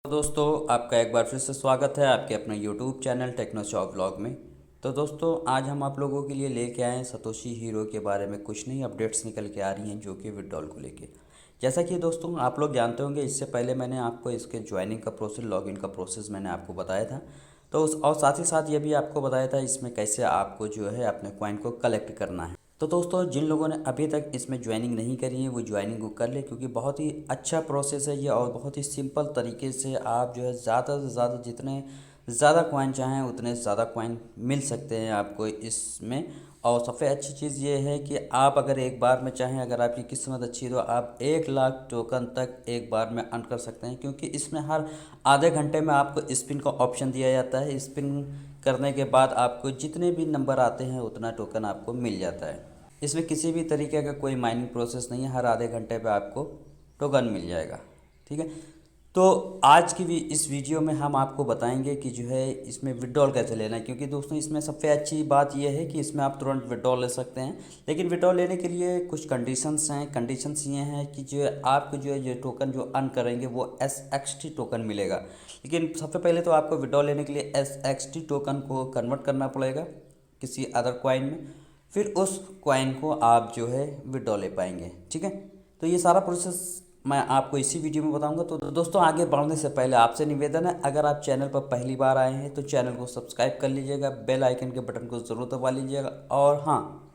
दोस्तों, आपका एक बार फिर से स्वागत है आपके अपने YouTube channel Techno Shop Blog में। तो दोस्तों, आज हम आप लोगों के लिए लेके आए हैं सतोशी हीरो के बारे में कुछ नई अपडेट्स निकल के आ रही हैं जो कि विड्रॉल को लेके। जैसा कि दोस्तों आप लोग जानते होंगे, इससे पहले मैंने आपको इसके ज्वाइनिंग का प्रोसेस, लॉगिन का प्रोसेस मैंने आपको बताया था। तो उस और साथ ही साथ ये भी आपको बताया था इसमें कैसे आपको जो है अपने कॉइन को कलेक्ट करना है। तो दोस्तों, जिन लोगों ने अभी तक इसमें ज्वाइनिंग नहीं करी है वो ज्वाइनिंग को कर ले, क्योंकि बहुत ही अच्छा प्रोसेस है ये और बहुत ही सिंपल तरीके से आप जो है ज़्यादा से ज़्यादा जितने ज़्यादा कॉइन चाहें उतने ज़्यादा कॉइन मिल सकते हैं आपको इसमें। और सबसे अच्छी चीज़ ये है कि आप अगर एक बार में चाहें, अगर आपकी किस्मत अच्छी है तो आप 1 लाख टोकन तक एक बार में अर्न कर सकते हैं, क्योंकि इसमें हर आधे घंटे में आपको स्पिन का ऑप्शन दिया जाता है। स्पिन करने के बाद आपको जितने भी नंबर आते हैं उतना टोकन आपको मिल जाता है। इसमें किसी भी तरीके का कोई माइनिंग प्रोसेस नहीं है, हर आधे घंटे पे आपको टोकन मिल जाएगा। ठीक है। तो आज की भी इस वीडियो में हम आपको बताएंगे कि जो है इसमें विड्रॉल कैसे लेना है, क्योंकि दोस्तों इसमें सबसे अच्छी बात यह है कि इसमें आप तुरंत विड्रॉल ले सकते हैं। लेकिन विड्रॉल लेने के लिए कुछ कंडीशंस हैं। कंडीशंस ये हैं कि जो है आपको जो है ये टोकन जो अर्न करेंगे वो SXT टोकन मिलेगा। लेकिन सबसे पहले तो आपको विड्रॉल लेने के लिए SXT टोकन को कन्वर्ट करना पड़ेगा किसी अदर कॉइन में, फिर उस कॉइन को आप जो है विड्रॉ ले पाएंगे। ठीक है। तो ये सारा प्रोसेस मैं आपको इसी वीडियो में बताऊंगा। तो दोस्तों, आगे बढ़ने से पहले आपसे निवेदन है, अगर आप चैनल पर पहली बार आए हैं तो चैनल को सब्सक्राइब कर लीजिएगा, बेल आइकन के बटन को ज़रूर दबा लीजिएगा और हाँ,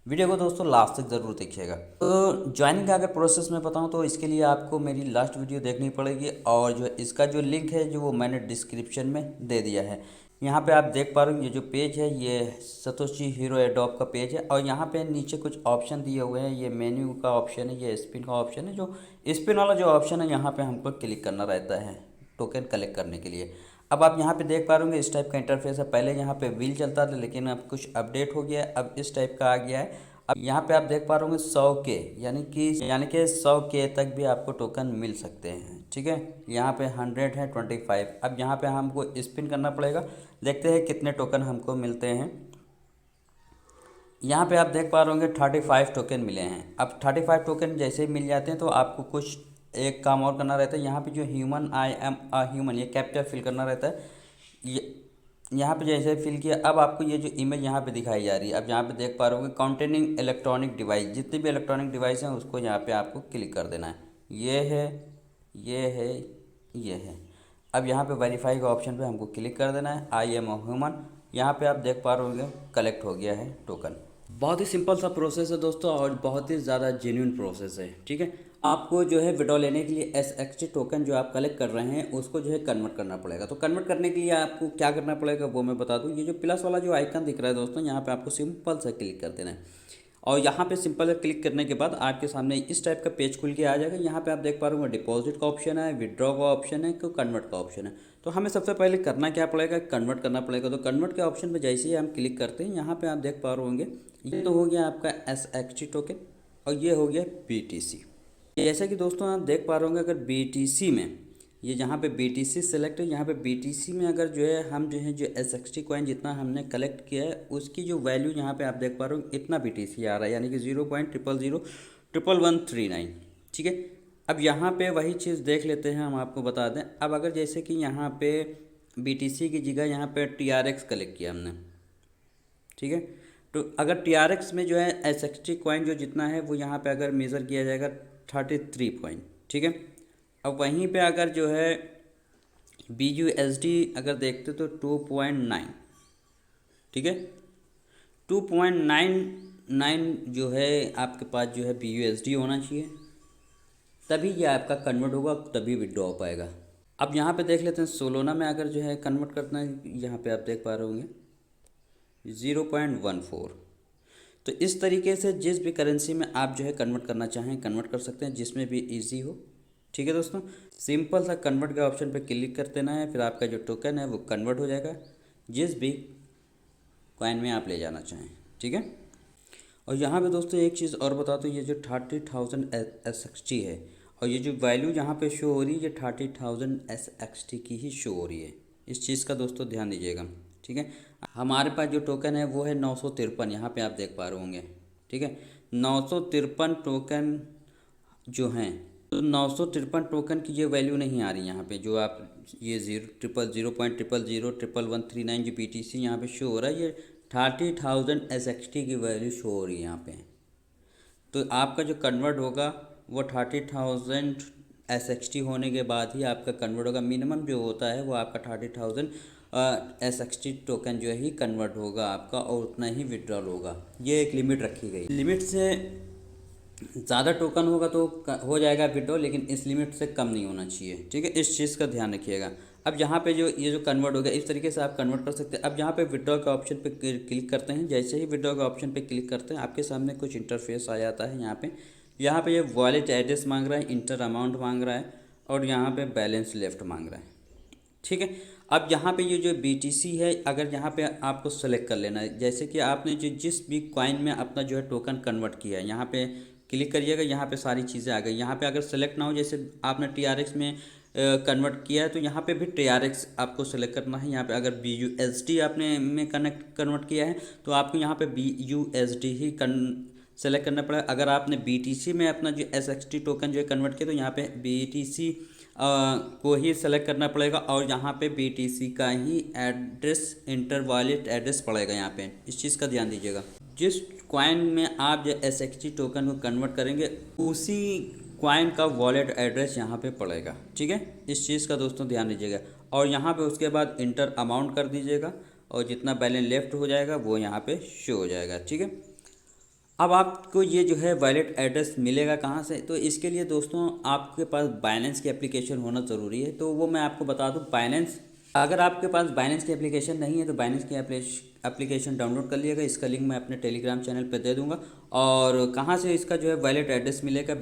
वीडियो को दोस्तों लास्ट तक ज़रूर देखिएगा। तो ज्वाइनिंग का अगर प्रोसेस में बताऊं तो इसके लिए आपको मेरी लास्ट वीडियो देखनी पड़ेगी, और जो इसका जो लिंक है जो वो मैंने डिस्क्रिप्शन में दे दिया है। यहाँ पे आप देख पा रहे हो ये जो पेज है ये सतोशी हीरो एडोब का पेज है, और यहाँ पे नीचे कुछ ऑप्शन दिए हुए हैं। ये मेन्यू का ऑप्शन है, ये स्पिन का ऑप्शन है। जो स्पिन वाला जो ऑप्शन है यहाँ पे हमको क्लिक करना रहता है टोकन कलेक्ट करने के लिए। अब आप यहाँ पे देख पा रहे होंगे इस टाइप का इंटरफेस है। पहले यहाँ पे व्हील चलता था लेकिन अब कुछ अपडेट हो गया है, अब इस टाइप का आ गया है। अब यहाँ पे आप देख पा रहे होंगे 100K, यानी कि 100K तक भी आपको टोकन मिल सकते हैं। ठीक है। यहाँ पे 100 है, 25। अब यहाँ पे हमको स्पिन करना पड़ेगा, देखते हैं कितने टोकन हमको मिलते हैं। यहाँ पे आप देख पा रहे होंगे 35 टोकन मिले हैं। अब 35 टोकन जैसे ही मिल जाते हैं तो आपको कुछ एक काम और करना रहता है। यहाँ पे जो human, I am a human, ये कैप्चा फिल करना रहता है। ये यहाँ पे जैसे फिल किया, अब आपको ये जो इमेज यहाँ पे दिखाई जा रही है, अब यहाँ पे देख पा रहे होंगे कंटेनिंग इलेक्ट्रॉनिक डिवाइस, जितने भी इलेक्ट्रॉनिक डिवाइस हैं उसको यहाँ पे आपको क्लिक कर देना है। ये है, ये है, ये है। अब यहाँ पे वेरीफाई का ऑप्शन पे हमको क्लिक कर देना है। आई एम अ ह्यूमन, यहाँ पे आप देख पा रहे होंगे कलेक्ट हो गया है टोकन। बहुत ही सिंपल सा प्रोसेस है दोस्तों, और बहुत ही ज़्यादा जेन्युइन प्रोसेस है। ठीक है। आपको जो है विड्रॉ लेने के लिए SXT टोकन जो आप कलेक्ट कर रहे हैं उसको जो है कन्वर्ट करना पड़ेगा। तो कन्वर्ट करने के लिए आपको क्या करना पड़ेगा वो मैं बता दूं। ये जो प्लस वाला जो आइकन दिख रहा है दोस्तों, यहाँ पे आपको सिंपल सा क्लिक कर देना है, और यहाँ पे सिंपल क्लिक करने के बाद आपके सामने इस टाइप का पेज खुल के आ जाएगा। यहाँ पे आप देख पा रहे हो डिपॉजिट का ऑप्शन है, विड्रॉ का ऑप्शन है, कन्वर्ट का ऑप्शन है। तो हमें सबसे पहले करना क्या पड़ेगा, कन्वर्ट करना पड़ेगा। तो कन्वर्ट के ऑप्शन पे जैसे ही हम क्लिक करते हैं, यहाँ पे आप देख पा रहे होंगे ये तो हो गया आपका SXT टोकन, और ये हो गया BTC। जैसा कि दोस्तों आप देख पा रहे होंगे, अगर BTC में ये जहाँ पे BTC सेलेक्ट है, यहाँ पे BTC में अगर जो है हम जो है जो SXT कॉइन जितना हमने कलेक्ट किया है उसकी जो वैल्यू यहाँ पे आप देख पा रहे हो इतना BTC आ रहा है, यानी कि 0.0001139। ठीक है। अब यहाँ पे वही चीज़ देख लेते हैं, हम आपको बता दें। अब अगर जैसे कि यहाँ पे BTC की जगह यहाँ पे TRX कलेक्ट किया हमने, ठीक है, तो अगर TRX में जो है SXT कॉइन जो जितना है वो यहाँ पे अगर मेज़र किया जाएगा 33 पॉइंट। ठीक है। अब वहीं पे अगर जो है BUSD अगर देखते तो 2.9, ठीक है, 2.99 जो है आपके पास जो है BUSD होना चाहिए, तभी ये आपका कन्वर्ट होगा, तभी विड्रॉ हो पाएगा। अब यहाँ पे देख लेते हैं सोलोना में अगर जो है कन्वर्ट करना है, यहाँ पे आप देख पा रहे होंगे 0.14। तो इस तरीके से जिस भी करेंसी में आप जो है कन्वर्ट करना चाहें कन्वर्ट कर सकते हैं, जिसमें भी इजी हो। ठीक है दोस्तों, सिंपल सा कन्वर्ट के ऑप्शन पे क्लिक कर देना है, फिर आपका जो टोकन है वो कन्वर्ट हो जाएगा जिस भी कॉइन में आप ले जाना चाहें। ठीक है। और यहाँ पे दोस्तों एक चीज़ और बता दूँ, ये जो 30,000 SXT है, और ये जो वैल्यू यहाँ पे शो हो रही है ये 30,000 SXT की ही शो हो रही है। इस चीज़ का दोस्तों ध्यान दीजिएगा। ठीक है। हमारे पास जो टोकन है वो है 953, यहाँ पे आप देख पा रहे होंगे। ठीक है, 953 टोकन जो हैं तो 953 टोकन की ये वैल्यू नहीं आ रही यहाँ पे, जो आप ये 0.000000139 जो BTC यहाँ पे शो हो रहा है, ये 30,000 SXT की वैल्यू शो हो रही है यहाँ पे। तो आपका जो कन्वर्ट होगा वो 30,000 SXT होने के बाद ही आपका कन्वर्ट होगा। मिनिमम जो होता है वो आपका 30,000 SXT टोकन जो है ही कन्वर्ट होगा आपका, और उतना ही विड्रॉल होगा। ये एक लिमिट रखी गई। लिमिट से ज़्यादा टोकन होगा तो हो जाएगा विड्रॉल, लेकिन इस लिमिट से कम नहीं होना चाहिए, ठीक है। इस चीज़ का ध्यान रखिएगा। अब यहाँ पे जो ये जो कन्वर्ट हो गया, इस तरीके से आप कन्वर्ट कर सकते हैं। अब यहाँ पे विड्रॉल का ऑप्शन पे क्लिक करते हैं। जैसे ही विड्रॉल का ऑप्शन पे क्लिक करते हैं, आपके सामने कुछ इंटरफेस आ जाता है। यहाँ पे ये वॉलेट एड्रेस मांग रहा है, इंटर अमाउंट मांग रहा है, और यहाँ पे बैलेंस लेफ्ट मांग रहा है, ठीक है। अब यहाँ पे ये जो BTC है, अगर यहाँ पे आपको सेलेक्ट कर लेना है, जैसे कि आपने जो जिस भी कॉइन में अपना जो है टोकन कन्वर्ट किया है, यहाँ पे क्लिक करिएगा। यहाँ पे सारी चीज़ें आ गई। यहाँ पे अगर सेलेक्ट ना हो, जैसे आपने TRX में कन्वर्ट किया है, तो यहाँ पे भी TRX आपको सेलेक्ट करना है। यहाँ पे अगर BUSD आपने में कन्वर्ट किया है, तो आपको यहाँ पे BUSD ही सेलेक्ट करना पड़ेगा। अगर आपने BTC में अपना जो SXT टोकन जो है कन्वर्ट किया, तो यहाँ पे BTC को ही सेलेक्ट करना पड़ेगा, और यहाँ पे BTC का ही एड्रेस, इंटर वॉलेट एड्रेस पड़ेगा यहाँ पे। इस चीज़ का ध्यान दीजिएगा। जिस कॉइन में आप जो SXT टोकन को कन्वर्ट करेंगे, उसी कॉइन का वॉलेट एड्रेस यहाँ पे पड़ेगा, ठीक है। इस चीज़ का दोस्तों ध्यान दीजिएगा। और यहाँ पे उसके बाद इंटर अमाउंट कर दीजिएगा, और जितना बैलेंस लेफ्ट हो जाएगा वो यहाँ पे शो हो जाएगा, ठीक है। अब आपको ये जो है वॉलेट एड्रेस मिलेगा कहाँ से? तो इसके लिए दोस्तों आपके पास बाइनेंस की एप्लीकेशन होना ज़रूरी है। तो वो मैं आपको बता दूँ, बाइनेंस, अगर आपके पास बाइनेंस की एप्लीकेशन नहीं है तो बाइनेंस की एप्लीकेशन डाउनलोड कर लिएगा। इसका लिंक मैं अपने टेलीग्राम चैनल पर दे दूँगा। और कहाँ से इसका जो है वॉलेट एड्रेस मिलेगा,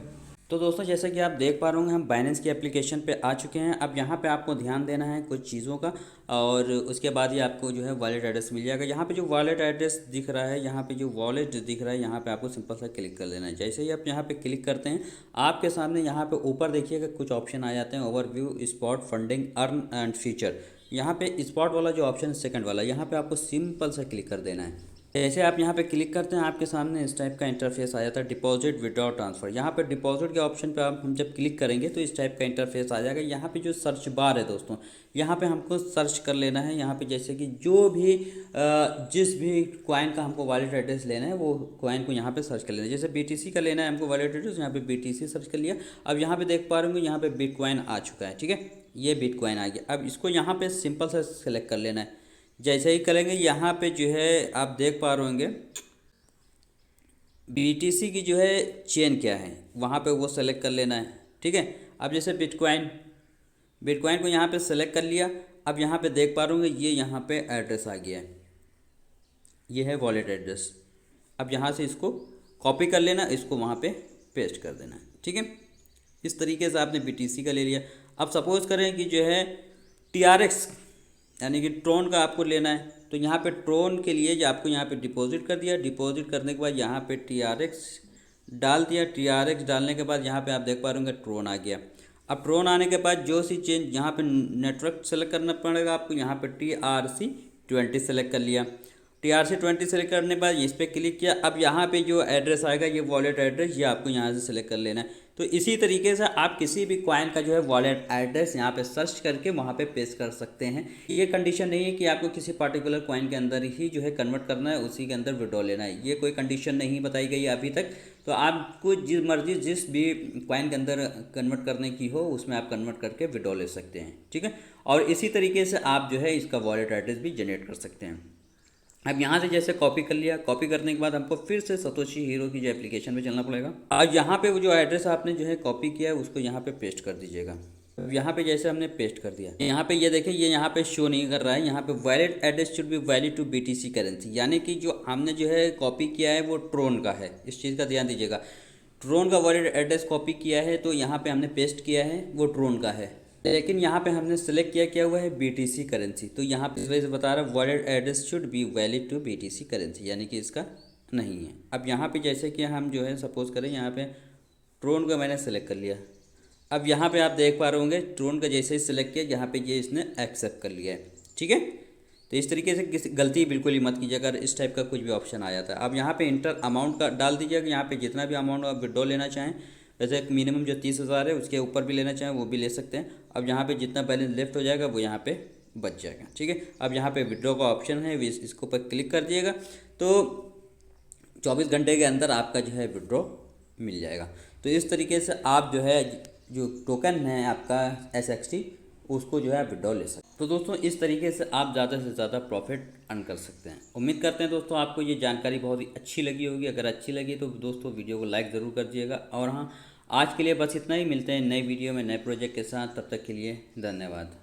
तो दोस्तों जैसा कि आप देख पा रहे होंगे, हम बाइनेंस की एप्लीकेशन पे आ चुके हैं। अब यहाँ पे आपको ध्यान देना है कुछ चीज़ों का, और उसके बाद ही आपको जो है वॉलेट एड्रेस मिल जाएगा। यहाँ पे जो वॉलेट एड्रेस दिख रहा है, यहाँ पे जो वॉलेट दिख रहा है, यहाँ पे आपको सिंपल सा क्लिक कर लेना है। जैसे ही आप यहाँ पे क्लिक करते हैं, आपके सामने यहाँ पे ऊपर देखिएगा कुछ ऑप्शन आ जाते हैं, overview, spot, funding, earn and feature. यहाँ पे स्पॉट वाला जो ऑप्शन, सेकंड वाला, यहाँ पे आपको सिंपल सा क्लिक कर देना है। जैसे आप यहाँ पे क्लिक करते हैं, आपके सामने इस टाइप का इंटरफेस आ जाता है, डिपॉजिट, विड्रॉ, ट्रांसफ़र। यहाँ पे डिपॉजिट के ऑप्शन पे हम जब क्लिक करेंगे तो इस टाइप का इंटरफेस आ जाएगा। यहाँ पे जो सर्च बार है दोस्तों, यहाँ पे हमको सर्च कर लेना है। यहाँ पे जैसे कि जो भी जिस भी कॉइन का हमको वॉलेट एड्रेस लेना है, वो कॉइन को यहाँ पे सर्च कर लेना है। जैसे BTC का लेना है हमको वॉलेट एड्रेस, यहाँ पे BTC सर्च कर लिया। अब यहाँ पे देख पा रहे होंगे, यहाँ पे बिटकॉइन आ चुका है, ठीक है। ये बिटकॉइन आ गया। अब इसको यहाँ पे सिंपल सा सेलेक्ट कर लेना है। जैसे ही करेंगे, यहाँ पे जो है आप देख पा रहे होंगे BTC की जो है चेन क्या है, वहाँ पे वो सेलेक्ट कर लेना है, ठीक है। अब जैसे बिटकॉइन को यहाँ पे सेलेक्ट कर लिया। अब यहाँ पे देख पा रहे होंगे, ये यहाँ पे एड्रेस आ गया है, ये है वॉलेट एड्रेस। अब यहाँ से इसको कॉपी कर लेना, इसको वहाँ पे पेस्ट कर देना है, ठीक है। इस तरीके से आपने BTC का ले लिया। अब सपोज़ करें कि जो है TRX यानी कि ट्रोन का आपको लेना है, तो यहाँ पे ट्रोन के लिए जो आपको यहाँ पे डिपॉजिट कर दिया। डिपॉजिट करने के बाद यहाँ पे TRX डाल दिया। TRX डालने के बाद यहाँ पे आप देख पा रहे होंगे ट्रोन आ गया। अब ट्रोन आने के बाद जो सी चेंज, यहाँ पे नेटवर्क सेलेक्ट करना पड़ेगा आपको। यहाँ पे TRC20 सेलेक्ट कर लिया। TRC20 सेलेक्ट करने के बाद इस पर क्लिक किया। अब यहाँ पे जो एड्रेस आएगा, ये वॉलेट एड्रेस, ये आपको यहाँ से सेलेक्ट कर लेना है। तो इसी तरीके से आप किसी भी कॉइन का जो है वॉलेट एड्रेस यहाँ पे सर्च करके वहाँ पे पेस्ट कर सकते हैं। ये कंडीशन नहीं है कि आपको किसी पार्टिकुलर कॉइन के अंदर ही जो है कन्वर्ट करना है, उसी के अंदर विड्रॉ लेना है। ये कोई कंडीशन नहीं बताई गई है अभी तक। तो आपको जिस मर्जी जिस भी कॉइन के अंदर कन्वर्ट करने की हो, उसमें आप कन्वर्ट करके विड्रॉ ले सकते हैं, ठीक है। और इसी तरीके से आप जो है इसका वॉलेट एड्रेस भी जनरेट कर सकते हैं। अब यहाँ से जैसे कॉपी कर लिया। कॉपी करने के बाद हमको फिर से सतोशी हीरो की जो एप्लीकेशन में चलना पड़ेगा। अब यहाँ पे वो जो एड्रेस आपने जो है कॉपी किया है, उसको यहाँ पे पेस्ट कर दीजिएगा। अब यहाँ पे जैसे हमने पेस्ट कर दिया, यहाँ पे ये देखिए, ये यहाँ पे शो नहीं कर रहा है। यहाँ पे valid address should be valid to BTC currency, यानी कि जो हमने जो है कॉपी किया है वो ट्रोन का है। इस चीज़ का ध्यान दीजिएगा। ट्रोन का वैलिड एड्रेस कॉपी किया है, तो यहाँ पे हमने पेस्ट किया है, वो ट्रोन का है। लेकिन यहाँ पे हमने सेलेक्ट किया हुआ है BTC करेंसी। तो यहाँ पे इस वजह से बता रहा है wallet address should be valid to BTC currency, यानी कि इसका नहीं है। अब यहाँ पे जैसे कि हम जो है सपोज़ करें, यहाँ पे ट्रोन को मैंने सेलेक्ट कर लिया। अब यहाँ पे आप देख पा रहे होंगे, ट्रोन का जैसे ही सेलेक्ट किया, यहाँ पे ये इसने एक्सेप्ट कर लिया है, ठीक है। तो इस तरीके से किसी गलती बिल्कुल ही मत कीजिए अगर इस टाइप का कुछ भी ऑप्शन आ जाता है। अब यहाँ पे इंटर अमाउंट का डाल दीजिएगा। यहाँ पे जितना भी अमाउंट आप विड्रॉ लेना चाहें वैसे मिनिमम जो 30,000 है उसके ऊपर भी लेना चाहें वो भी ले सकते हैं। अब यहाँ पे जितना बैलेंस लेफ्ट हो जाएगा वो यहाँ पे बच जाएगा, ठीक है। अब यहाँ पे विड्रॉ का ऑप्शन है, इसको पर क्लिक कर दिएगा तो 24 घंटे के अंदर आपका जो है विड्रॉ मिल जाएगा। तो इस तरीके से आप जो है जो टोकन है आपका SXT उसको जो है विड्रॉ ले सकते हैं। तो दोस्तों इस तरीके से आप ज़्यादा से ज़्यादा प्रॉफिट अर्न कर सकते हैं। उम्मीद करते हैं दोस्तों आपको ये जानकारी बहुत ही अच्छी लगी होगी। अगर अच्छी लगी तो दोस्तों वीडियो को लाइक ज़रूर कर दिएगा। और हाँ, आज के लिए बस इतना ही। मिलते हैं नई वीडियो में नए प्रोजेक्ट के साथ, तब तक के लिए धन्यवाद।